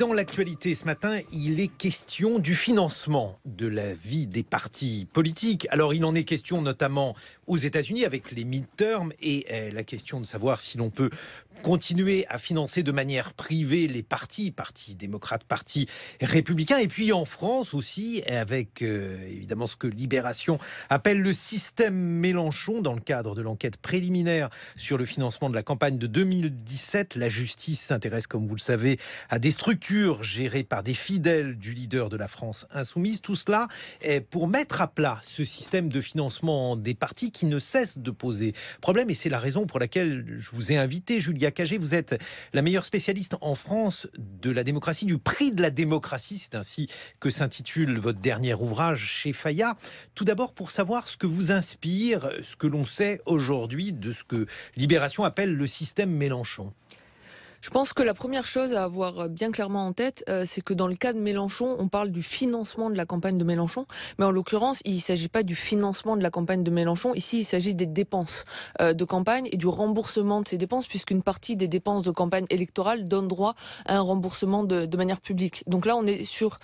Dans l'actualité ce matin, il est question du financement de la vie des partis politiques. Alors il en est question notamment aux États-Unis avec les midterms et la question de savoir si l'on peut continuer à financer de manière privée les partis démocrates, partis républicains. Et puis en France aussi, avec évidemment ce que Libération appelle le système Mélenchon. Dans le cadre de l'enquête préliminaire sur le financement de la campagne de 2017, la justice s'intéresse, comme vous le savez, à des structures gérées par des fidèles du leader de la France insoumise. Tout cela est pour mettre à plat ce système de financement des partis qui ne cesse de poser problème. Et c'est la raison pour laquelle je vous ai invité, Julia Cagé. Vous êtes la meilleure spécialiste en France de la démocratie, du prix de la démocratie. C'est ainsi que s'intitule votre dernier ouvrage chez Fayard. Tout d'abord, pour savoir ce que vous inspire, ce que l'on sait aujourd'hui de ce que Libération appelle le système Mélenchon. Je pense que la première chose à avoir bien clairement en tête, c'est que dans le cas de Mélenchon, on parle du financement de la campagne de Mélenchon. Mais en l'occurrence, il ne s'agit pas du financement de la campagne de Mélenchon. Ici, il s'agit des dépenses de campagne et du remboursement de ces dépenses, puisqu'une partie des dépenses de campagne électorale donne droit à un remboursement de manière publique. Donc là, on est sur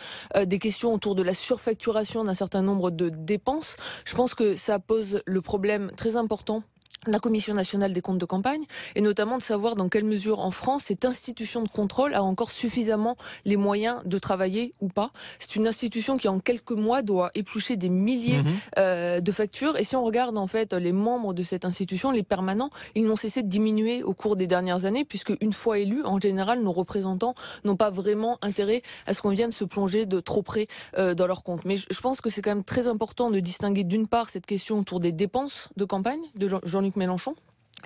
des questions autour de la surfacturation d'un certain nombre de dépenses. Je pense que ça pose le problème très important la Commission nationale des comptes de campagne, et notamment de savoir dans quelle mesure en France cette institution de contrôle a encore suffisamment les moyens de travailler ou pas. C'est une institution qui en quelques mois doit éplucher des milliers de factures, et si on regarde en fait les membres de cette institution, les permanents, ils n'ont cessé de diminuer au cours des dernières années, puisque une fois élus, en général, nos représentants n'ont pas vraiment intérêt à ce qu'on vienne se plonger de trop près dans leurs comptes. Mais je pense que c'est quand même très important de distinguer d'une part cette question autour des dépenses de campagne de Jean-Luc Mélenchon.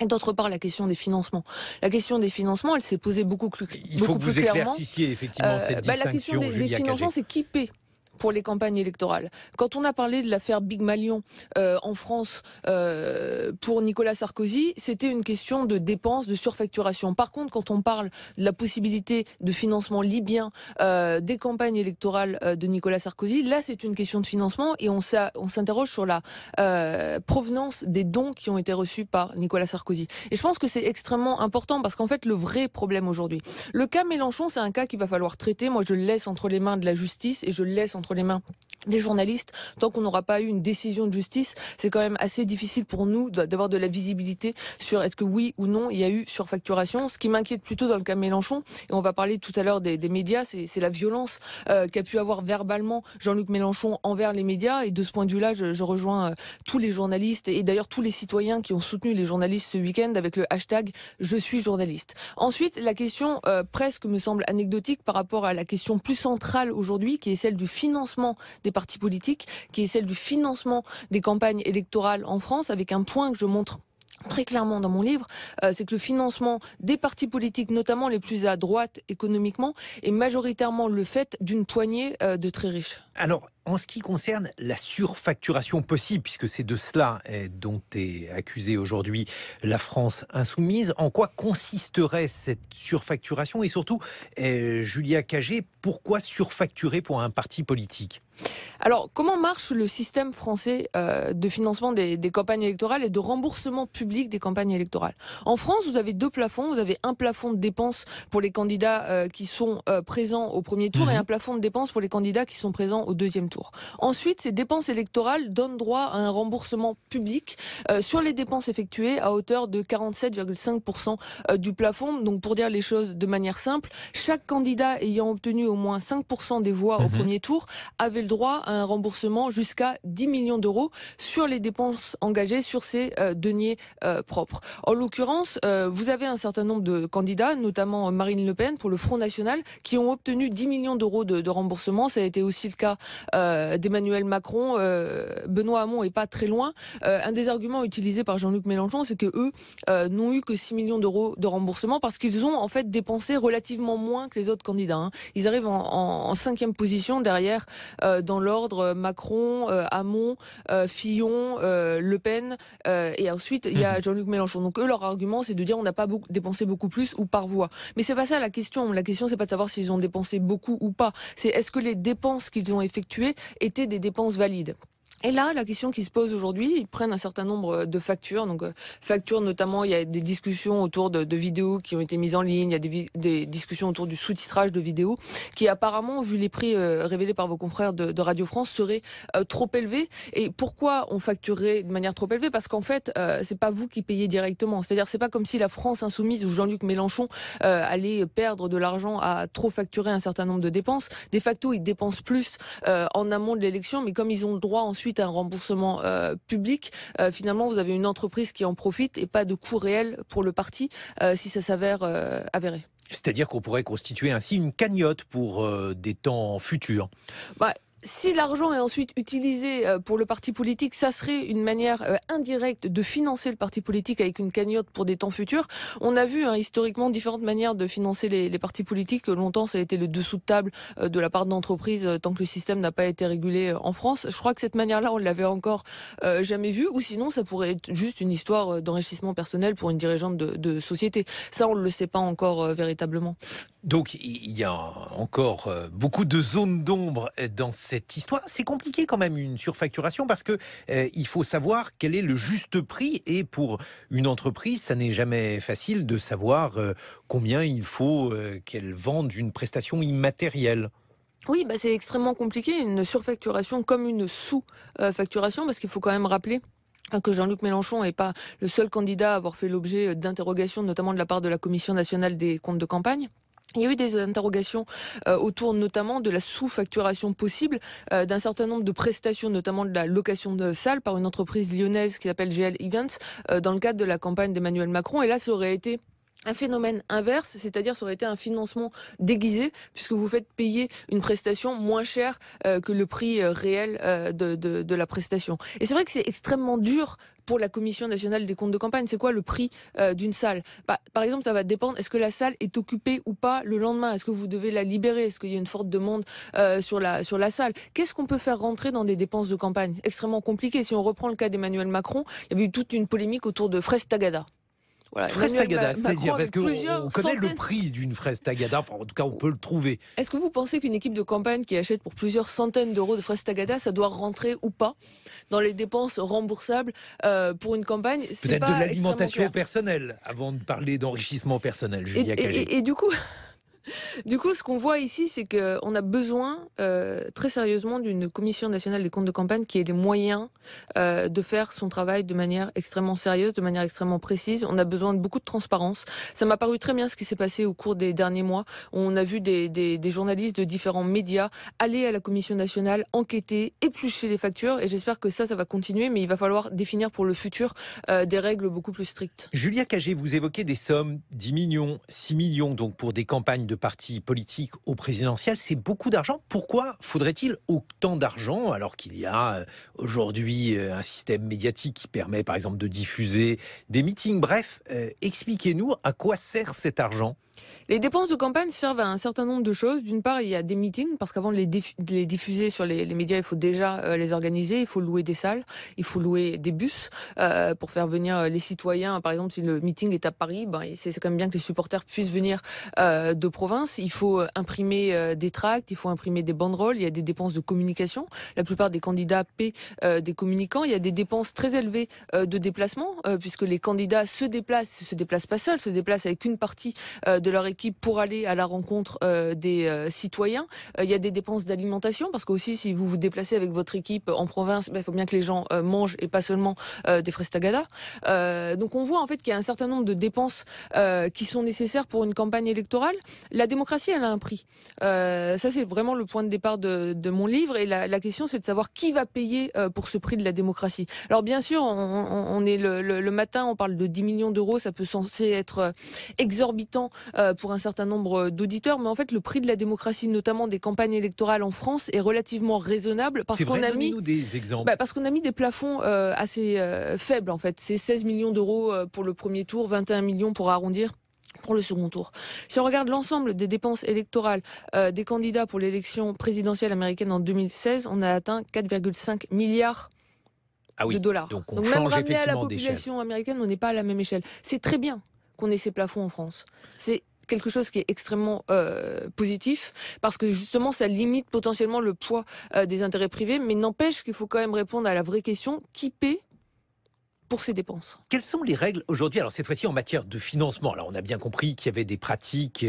Et d'autre part, la question des financements. La question des financements, elle s'est posée beaucoup plus clairement. Il faut que vous éclaircissiez effectivement cette distinction. La question des financements, c'est qui paie pour les campagnes électorales. Quand on a parlé de l'affaire Big Malion en France pour Nicolas Sarkozy, c'était une question de dépenses, de surfacturation. Par contre, quand on parle de la possibilité de financement libyen des campagnes électorales de Nicolas Sarkozy, là c'est une question de financement et on s'interroge sur la provenance des dons qui ont été reçus par Nicolas Sarkozy. Et je pense que c'est extrêmement important parce qu'en fait le vrai problème aujourd'hui, le cas Mélenchon, c'est un cas qu'il va falloir traiter. Moi je le laisse entre les mains de la justice et je le laisse entre les mains des journalistes. Tant qu'on n'aura pas eu une décision de justice, c'est quand même assez difficile pour nous d'avoir de la visibilité sur est-ce que oui ou non il y a eu surfacturation. Ce qui m'inquiète plutôt dans le cas Mélenchon, et on va parler tout à l'heure des médias, c'est la violence qu'a pu avoir verbalement Jean-Luc Mélenchon envers les médias. Et de ce point de vue-là, je rejoins tous les journalistes et d'ailleurs tous les citoyens qui ont soutenu les journalistes ce week-end avec le hashtag Je suis journaliste. Ensuite, la question presque me semble anecdotique par rapport à la question plus centrale aujourd'hui, qui est celle du financement des partis politiques, qui est celle du financement des campagnes électorales en France, avec un point que je montre très clairement dans mon livre, c'est que le financement des partis politiques, notamment les plus à droite économiquement, est majoritairement le fait d'une poignée de très riches. Alors, en ce qui concerne la surfacturation possible, puisque c'est de cela dont est accusée aujourd'hui la France insoumise, en quoi consisterait cette surfacturation? Et surtout, Julia Cagé, pourquoi surfacturer pour un parti politique? Alors, comment marche le système français de financement des campagnes électorales et de remboursement public des campagnes électorales? En France, vous avez deux plafonds. Vous avez un plafond de dépenses pour les candidats qui sont présents au premier tour et un plafond de dépenses pour les candidats qui sont présents au deuxième tour. Ensuite, ces dépenses électorales donnent droit à un remboursement public sur les dépenses effectuées à hauteur de 47,5% du plafond. Donc, pour dire les choses de manière simple, chaque candidat ayant obtenu au moins 5% des voix au premier tour avait le droit à un remboursement jusqu'à 10 millions d'euros sur les dépenses engagées sur ces deniers propres. En l'occurrence, vous avez un certain nombre de candidats, notamment Marine Le Pen pour le Front National, qui ont obtenu 10 millions d'euros de remboursement. Ça a été aussi le cas d'Emmanuel Macron. Benoît Hamon est pas très loin. Un des arguments utilisés par Jean-Luc Mélenchon, c'est que eux n'ont eu que 6 millions d'euros de remboursement parce qu'ils ont en fait dépensé relativement moins que les autres candidats. Ils arrivent en 5e position derrière dans l'ordre Macron, Hamon, Fillon, Le Pen et ensuite il y a Jean-Luc Mélenchon. Donc eux, leur argument, c'est de dire on n'a pas dépensé beaucoup plus ou par voix. Mais c'est pas ça la question. La question, c'est pas de savoir s'ils ont dépensé beaucoup ou pas. C'est est-ce que les dépenses qu'ils ont effectuées étaient des dépenses valides. Et là, la question qui se pose aujourd'hui, ils prennent un certain nombre de factures. Donc, factures notamment, il y a des discussions autour de vidéos qui ont été mises en ligne, il y a des discussions autour du sous-titrage de vidéos qui apparemment, vu les prix révélés par vos confrères de Radio France, seraient trop élevés. Et pourquoi on facturerait de manière trop élevée? Parce qu'en fait, c'est pas vous qui payez directement. C'est-à-dire, c'est pas comme si la France insoumise ou Jean-Luc Mélenchon allait perdre de l'argent à trop facturer un certain nombre de dépenses. De facto, ils dépensent plus en amont de l'élection, mais comme ils ont le droit ensuite à un remboursement public, finalement vous avez une entreprise qui en profite et pas de coût réel pour le parti si ça s'avère avéré. C'est-à-dire qu'on pourrait constituer ainsi une cagnotte pour des temps futurs. Si l'argent est ensuite utilisé pour le parti politique, ça serait une manière indirecte de financer le parti politique avec une cagnotte pour des temps futurs. On a vu historiquement différentes manières de financer les partis politiques. Longtemps, ça a été le dessous de table de la part d'entreprises tant que le système n'a pas été régulé en France. Je crois que cette manière-là, on ne l'avait encore jamais vue. Ou sinon, ça pourrait être juste une histoire d'enrichissement personnel pour une dirigeante de société. Ça, on ne le sait pas encore véritablement. Donc, il y a encore beaucoup de zones d'ombre dans cette histoire. C'est compliqué quand même, une surfacturation, parce que il faut savoir quel est le juste prix. Et pour une entreprise, ça n'est jamais facile de savoir combien il faut qu'elle vende une prestation immatérielle. Oui, c'est extrêmement compliqué, une surfacturation comme une sous-facturation, parce qu'il faut quand même rappeler que Jean-Luc Mélenchon n'est pas le seul candidat à avoir fait l'objet d'interrogations, notamment de la part de la Commission nationale des comptes de campagne. Il y a eu des interrogations autour notamment de la sous-facturation possible d'un certain nombre de prestations, notamment de la location de salles par une entreprise lyonnaise qui s'appelle GL Events dans le cadre de la campagne d'Emmanuel Macron. Et là, ça aurait été un phénomène inverse, c'est-à-dire ça aurait été un financement déguisé, puisque vous faites payer une prestation moins chère que le prix réel de la prestation. Et c'est vrai que c'est extrêmement dur pour la Commission nationale des comptes de campagne. C'est quoi le prix d'une salle? Par exemple, ça va dépendre, est-ce que la salle est occupée ou pas le lendemain? Est-ce que vous devez la libérer? Est-ce qu'il y a une forte demande sur la salle? Qu'est-ce qu'on peut faire rentrer dans des dépenses de campagne? Extrêmement compliqué. Si on reprend le cas d'Emmanuel Macron, il y avait eu toute une polémique autour de fraises Tagada. Voilà, fraise Tagada, c'est-à-dire, parce qu'on connaît le prix d'une fraise Tagada, enfin en tout cas on peut le trouver. Est-ce que vous pensez qu'une équipe de campagne qui achète pour plusieurs centaines d'euros de fraises Tagada, ça doit rentrer ou pas dans les dépenses remboursables pour une campagne? C'est peut-être de l'alimentation personnelle, avant de parler d'enrichissement personnel, Julia Cagé. Et du coup... Du coup, ce qu'on voit ici, c'est qu'on a besoin très sérieusement d'une commission nationale des comptes de campagne qui ait les moyens de faire son travail de manière extrêmement sérieuse, de manière extrêmement précise. On a besoin de beaucoup de transparence. Ça m'a paru très bien ce qui s'est passé au cours des derniers mois. On a vu des journalistes de différents médias aller à la commission nationale, enquêter, éplucher les factures. Et j'espère que ça va continuer, mais il va falloir définir pour le futur des règles beaucoup plus strictes. Julia Cagé, vous évoquez des sommes, 10 millions, 6 millions, donc pour des campagnes de partis politiques au présidentiel, c'est beaucoup d'argent. Pourquoi faudrait-il autant d'argent alors qu'il y a aujourd'hui un système médiatique qui permet par exemple de diffuser des meetings? Bref, expliquez-nous à quoi sert cet argent. Les dépenses de campagne servent à un certain nombre de choses. D'une part, il y a des meetings, parce qu'avant de les diffuser sur les médias, il faut déjà les organiser. Il faut louer des salles, il faut louer des bus pour faire venir les citoyens. Par exemple, si le meeting est à Paris, c'est quand même bien que les supporters puissent venir de province. Il faut imprimer des tracts, il faut imprimer des banderoles. Il y a des dépenses de communication. La plupart des candidats paient des communicants. Il y a des dépenses très élevées de déplacement, puisque les candidats se déplacent pas seuls, se déplacent avec une partie de leur équipe pour aller à la rencontre des citoyens. Il y a des dépenses d'alimentation, parce que aussi si vous vous déplacez avec votre équipe en province, il faut bien que les gens mangent et pas seulement des fraises Tagada. Donc on voit en fait qu'il y a un certain nombre de dépenses qui sont nécessaires pour une campagne électorale. La démocratie, elle a un prix. Ça c'est vraiment le point de départ de mon livre, et la question c'est de savoir qui va payer pour ce prix de la démocratie. Alors bien sûr, on est le matin, on parle de 10 millions d'euros, ça peut censé être exorbitant pour un certain nombre d'auditeurs, mais en fait le prix de la démocratie, notamment des campagnes électorales en France, est relativement raisonnable parce qu'on a mis des exemples. Parce qu'on a mis des plafonds assez faibles en fait. C'est 16 millions d'euros pour le premier tour, 21 millions pour arrondir pour le second tour. Si on regarde l'ensemble des dépenses électorales des candidats pour l'élection présidentielle américaine en 2016, on a atteint 4,5 milliards de dollars. Donc même ramené à la population américaine, on n'est pas à la même échelle. C'est très bien qu'on ait ces plafonds en France. C'est quelque chose qui est extrêmement positif, parce que justement ça limite potentiellement le poids des intérêts privés, mais n'empêche qu'il faut quand même répondre à la vraie question, qui paie pour ces dépenses? Quelles sont les règles aujourd'hui, alors cette fois-ci en matière de financement? Alors on a bien compris qu'il y avait des pratiques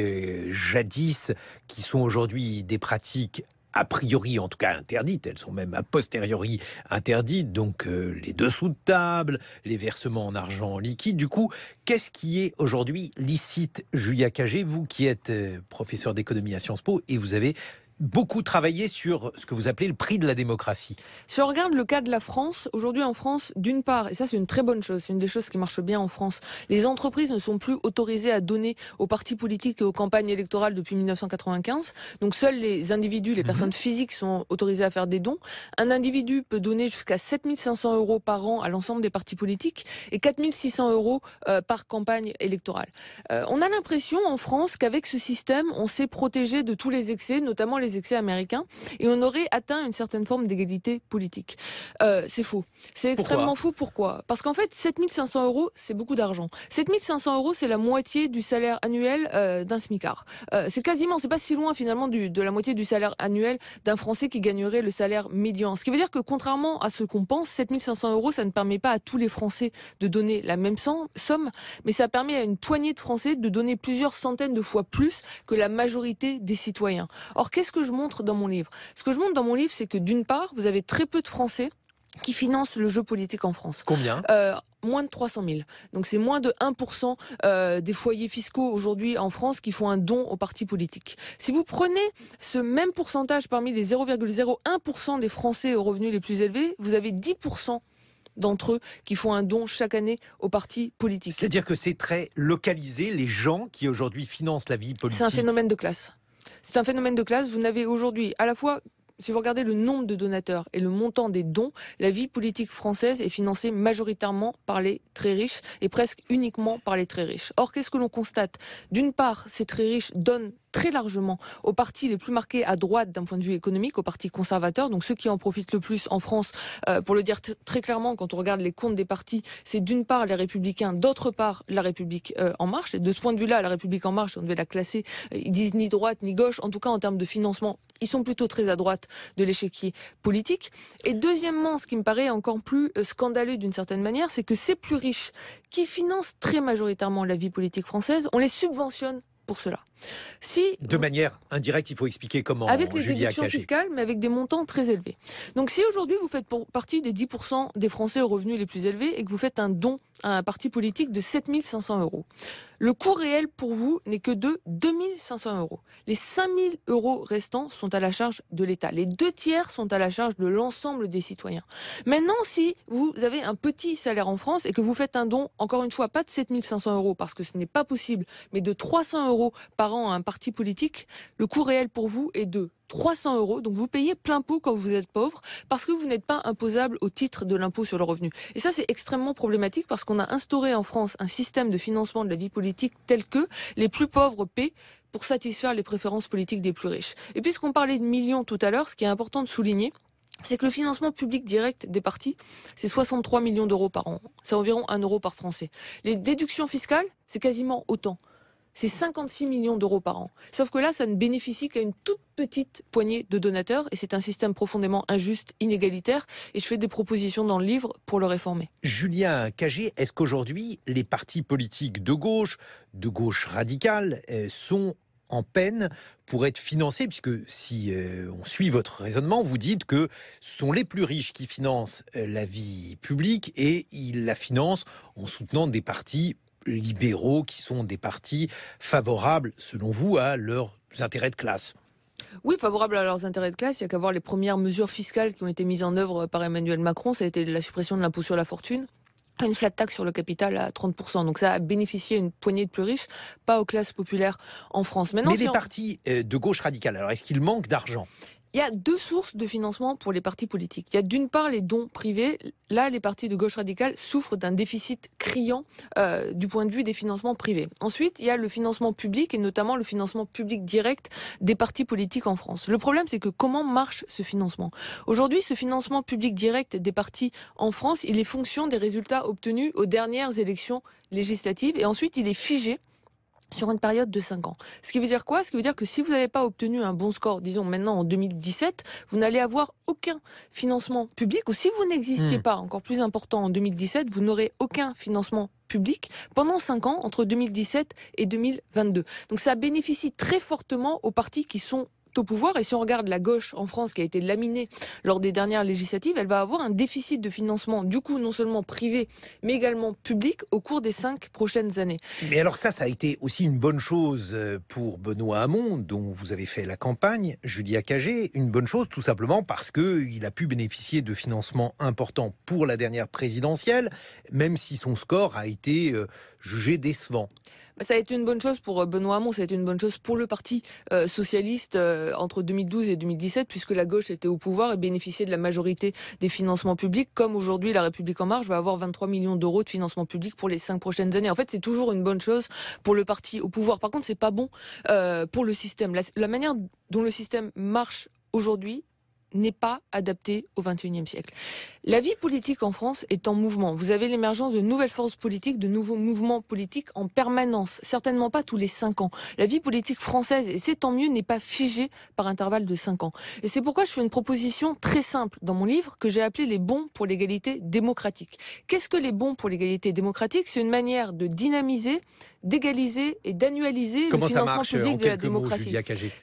jadis qui sont aujourd'hui des pratiques a priori en tout cas interdites, elles sont même a posteriori interdites, donc les dessous de table, les versements en argent liquide. Du coup, qu'est-ce qui est aujourd'hui licite, Julia Cagé, vous qui êtes professeur d'économie à Sciences Po et vous avez beaucoup travaillé sur ce que vous appelez le prix de la démocratie. Si on regarde le cas de la France, aujourd'hui en France, d'une part, et ça c'est une très bonne chose, c'est une des choses qui marche bien en France, les entreprises ne sont plus autorisées à donner aux partis politiques et aux campagnes électorales depuis 1995. Donc seuls les individus, les personnes physiques sont autorisées à faire des dons. Un individu peut donner jusqu'à 7 500 € par an à l'ensemble des partis politiques et 4 600 € par campagne électorale. On a l'impression en France qu'avec ce système, on s'est protégé de tous les excès, notamment les excès américains, et on aurait atteint une certaine forme d'égalité politique. C'est faux. C'est extrêmement faux. Pourquoi? Parce qu'en fait, 7 500 €, c'est beaucoup d'argent. 7 500 €, c'est la moitié du salaire annuel d'un smicard. C'est pas si loin finalement de la moitié du salaire annuel d'un Français qui gagnerait le salaire médian. Ce qui veut dire que contrairement à ce qu'on pense, 7 500 €, ça ne permet pas à tous les Français de donner la même somme, mais ça permet à une poignée de Français de donner plusieurs centaines de fois plus que la majorité des citoyens. Or, qu'est-ce que je montre dans mon livre? Ce que je montre dans mon livre, c'est que d'une part, vous avez très peu de Français qui financent le jeu politique en France. Combien? Moins de 300 000. Donc c'est moins de 1% des foyers fiscaux aujourd'hui en France qui font un don aux partis politiques. Si vous prenez ce même pourcentage parmi les 0,01% des Français aux revenus les plus élevés, vous avez 10% d'entre eux qui font un don chaque année aux partis politiques. C'est-à-dire que c'est très localisé, les gens qui aujourd'hui financent la vie politique. C'est un phénomène de classe. C'est un phénomène de classe. Vous n'avez aujourd'hui à la fois, si vous regardez le nombre de donateurs et le montant des dons, la vie politique française est financée majoritairement par les très riches et presque uniquement par les très riches. Or, qu'est-ce que l'on constate? D'une part, ces très riches donnent très largement aux partis les plus marqués à droite d'un point de vue économique, aux partis conservateurs, donc ceux qui en profitent le plus en France. Pour le dire très clairement, quand on regarde les comptes des partis, c'est d'une part les Républicains, d'autre part la République En Marche. Et de ce point de vue-là, la République En Marche, on devait la classer, ils disent ni droite ni gauche, en tout cas en termes de financement, ils sont plutôt très à droite de l'échiquier politique. Et deuxièmement, ce qui me paraît encore plus scandaleux d'une certaine manière, c'est que ces plus riches, qui financent très majoritairement la vie politique française, on les subventionne pour cela. De manière indirecte, il faut expliquer comment. Avec les déductions fiscales, mais avec des montants très élevés. Donc si aujourd'hui vous faites partie des 10% des Français aux revenus les plus élevés et que vous faites un don à un parti politique de 7 500 €, le coût réel pour vous n'est que de 2 500 €. Les 5 000 € restants sont à la charge de l'État. Les 2/3 sont à la charge de l'ensemble des citoyens. Maintenant, si vous avez un petit salaire en France et que vous faites un don, encore une fois, pas de 7 500 € parce que ce n'est pas possible, mais de 300 € par an à un parti politique, le coût réel pour vous est de 300 €, donc vous payez plein pot quand vous êtes pauvre parce que vous n'êtes pas imposable au titre de l'impôt sur le revenu. Et ça, c'est extrêmement problématique parce qu'on a instauré en France un système de financement de la vie politique tel que les plus pauvres paient pour satisfaire les préférences politiques des plus riches. Et puisqu'on parlait de millions tout à l'heure, ce qui est important de souligner, c'est que le financement public direct des partis, c'est 63 millions d'euros par an. C'est environ 1 € par Français. Les déductions fiscales, c'est quasiment autant. C'est 56 millions d'euros par an. Sauf que là, ça ne bénéficie qu'à une toute petite poignée de donateurs et c'est un système profondément injuste, inégalitaire et je fais des propositions dans le livre pour le réformer. Julien Cagé, est-ce qu'aujourd'hui, les partis politiques de gauche radicale, sont en peine pour être financés, puisque si on suit votre raisonnement, vous dites que ce sont les plus riches qui financent la vie publique et ils la financent en soutenant des partis libéraux qui sont des partis favorables, selon vous, à leurs intérêts de classe. Oui, favorables à leurs intérêts de classe. Il n'y a qu'à voir les premières mesures fiscales qui ont été mises en œuvre par Emmanuel Macron. Ça a été la suppression de l'impôt sur la fortune, une flat tax sur le capital à 30%. Donc ça a bénéficié à une poignée de plus riches, pas aux classes populaires en France. Maintenant, mais les partis de gauche radicale, alors est-ce qu'ils manquent d'argent ? Il y a deux sources de financement pour les partis politiques. Il y a d'une part les dons privés. Là, les partis de gauche radicale souffrent d'un déficit criant du point de vue des financements privés. Ensuite, il y a le financement public et notamment le financement public direct des partis politiques en France. Le problème, c'est que comment marche ce financement ? Aujourd'hui, ce financement public direct des partis en France, il est fonction des résultats obtenus aux dernières élections législatives et ensuite il est figé sur une période de 5 ans. Ce qui veut dire quoi? Ce qui veut dire que si vous n'avez pas obtenu un bon score, disons maintenant en 2017, vous n'allez avoir aucun financement public, ou si vous n'existiez pas, encore plus important, en 2017, vous n'aurez aucun financement public pendant 5 ans, entre 2017 et 2022. Donc ça bénéficie très fortement aux partis qui sont au pouvoir. Et si on regarde la gauche en France qui a été laminée lors des dernières législatives, elle va avoir un déficit de financement, du coup non seulement privé, mais également public au cours des 5 prochaines années. Mais alors ça a été aussi une bonne chose pour Benoît Hamon, dont vous avez fait la campagne, Julia Cagé, une bonne chose tout simplement parce qu'il a pu bénéficier de financements importants pour la dernière présidentielle, même si son score a été jugé décevant. Ça a été une bonne chose pour Benoît Hamon, ça a été une bonne chose pour le Parti socialiste entre 2012 et 2017, puisque la gauche était au pouvoir et bénéficiait de la majorité des financements publics, comme aujourd'hui la République En Marche va avoir 23 millions d'euros de financement public pour les 5 prochaines années. En fait, c'est toujours une bonne chose pour le parti au pouvoir. Par contre, c'est pas bon pour le système. La manière dont le système marche aujourd'hui n'est pas adapté au XXIe siècle. La vie politique en France est en mouvement. Vous avez l'émergence de nouvelles forces politiques, de nouveaux mouvements politiques en permanence, certainement pas tous les 5 ans. La vie politique française, et c'est tant mieux, n'est pas figée par intervalle de 5 ans. Et c'est pourquoi je fais une proposition très simple dans mon livre que j'ai appelé les bons pour l'égalité démocratique. Qu'est-ce que les bons pour l'égalité démocratique? C'est une manière de dynamiser, d'égaliser et d'annualiser le financement public de la démocratie.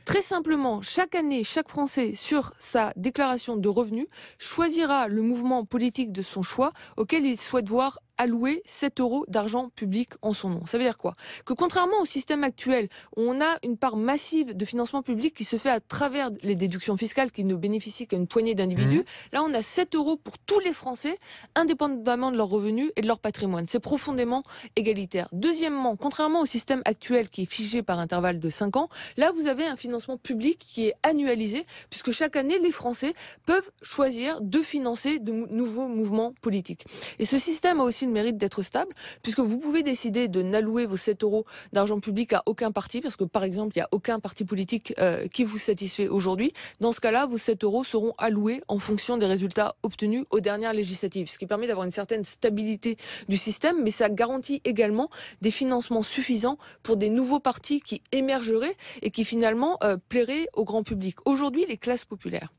Très simplement, chaque année, chaque Français, sur sa déclaration de revenus, choisira le mouvement politique de son choix auquel il souhaite voir allouer 7 euros d'argent public en son nom. Ça veut dire quoi? Que contrairement au système actuel, où on a une part massive de financement public qui se fait à travers les déductions fiscales qui ne bénéficient qu'à une poignée d'individus, là on a 7 euros pour tous les Français, indépendamment de leurs revenus et de leur patrimoine. C'est profondément égalitaire. Deuxièmement, contrairement au système actuel qui est figé par intervalle de 5 ans, là vous avez un financement public qui est annualisé, puisque chaque année les Français peuvent choisir de financer de nouveaux mouvements politiques. Et ce système a aussi le mérite d'être stable, puisque vous pouvez décider de n'allouer vos 7 euros d'argent public à aucun parti, parce que par exemple, il n'y a aucun parti politique qui vous satisfait aujourd'hui. Dans ce cas-là, vos 7 euros seront alloués en fonction des résultats obtenus aux dernières législatives, ce qui permet d'avoir une certaine stabilité du système, mais ça garantit également des financements suffisants pour des nouveaux partis qui émergeraient et qui finalement plairaient au grand public. Aujourd'hui, les classes populaires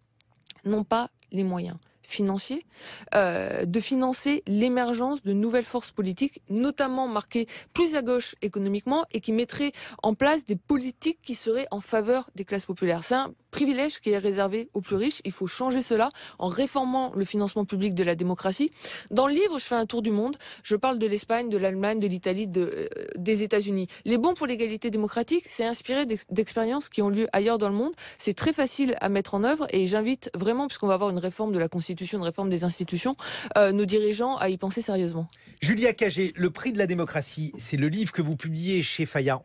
n'ont pas les moyens financiers de financer l'émergence de nouvelles forces politiques, notamment marquées plus à gauche économiquement et qui mettraient en place des politiques qui seraient en faveur des classes populaires. C'est un privilège qui est réservé aux plus riches. Il faut changer cela en réformant le financement public de la démocratie. Dans le livre, je fais un tour du monde. Je parle de l'Espagne, de l'Allemagne, de l'Italie, des États-Unis. Les bons pour l'égalité démocratique, c'est inspiré d'expériences qui ont lieu ailleurs dans le monde. C'est très facile à mettre en œuvre et j'invite vraiment, puisqu'on va avoir une réforme de la Constitution, une réforme des institutions, nos dirigeants à y penser sérieusement. Julia Cagé, Le prix de la démocratie, c'est le livre que vous publiez chez Fayard.